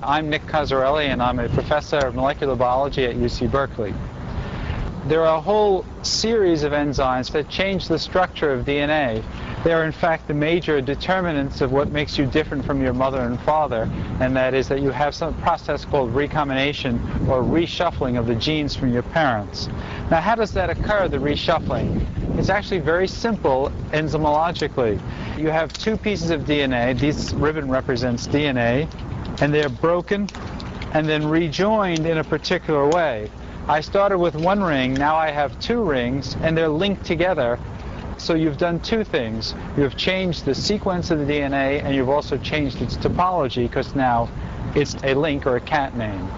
I'm Nick Cozzarelli, and I'm a professor of molecular biology at UC Berkeley. There are a whole series of enzymes that change the structure of DNA. They are in fact the major determinants of what makes you different from your mother and father, and that is that you have some process called recombination or reshuffling of the genes from your parents. Now, how does that occur, the reshuffling? It's actually very simple enzymologically. You have two pieces of DNA. This ribbon represents DNA, and they're broken and then rejoined in a particular way. I started with one ring, now I have two rings, and they're linked together. So you've done two things. You've changed the sequence of the DNA, and you've also changed its topology, because now it's a link or a cat name.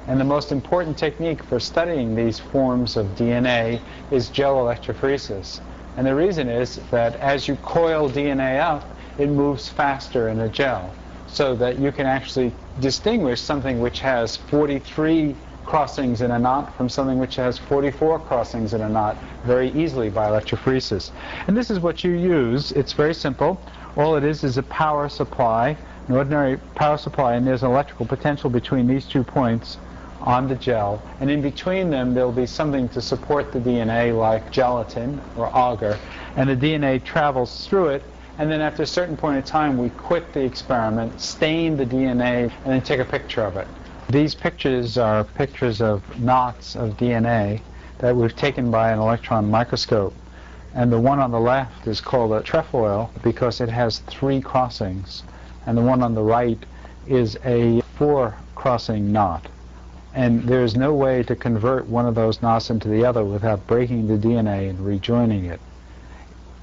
And the most important technique for studying these forms of DNA is gel electrophoresis. And the reason is that as you coil DNA up, it moves faster in a gel, so that you can actually distinguish something which has 43 crossings in a knot from something which has 44 crossings in a knot very easily by electrophoresis. And this is what you use. It's very simple. All it is a power supply, an ordinary power supply, and there's an electrical potential between these 2 points on the gel, and in between them there'll be something to support the DNA like gelatin or agar, and the DNA travels through it, and then after a certain point in time we quit the experiment, stain the DNA, and then take a picture of it. These pictures are pictures of knots of DNA that we've taken by an electron microscope, and the one on the left is called a trefoil because it has 3 crossings, and the one on the right is a 4-crossing knot. And there's no way to convert one of those knots into the other without breaking the DNA and rejoining it.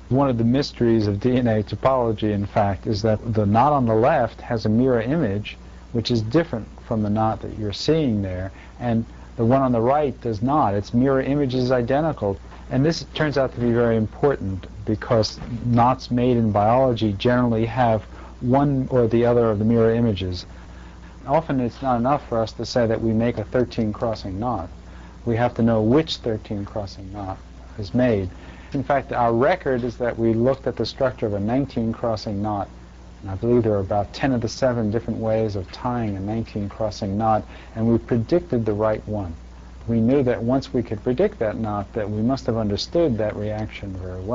One of the mysteries of DNA topology, in fact, is that the knot on the left has a mirror image which is different from the knot that you're seeing there, and the one on the right does not. Its mirror image is identical. And this turns out to be very important because knots made in biology generally have one or the other of the mirror images. Often it's not enough for us to say that we make a 13-crossing knot. We have to know which 13-crossing knot is made. In fact, our record is that we looked at the structure of a 19-crossing knot, and I believe there are about 10 of the 7 different ways of tying a 19-crossing knot, and we predicted the right one. We knew that once we could predict that knot, that we must have understood that reaction very well.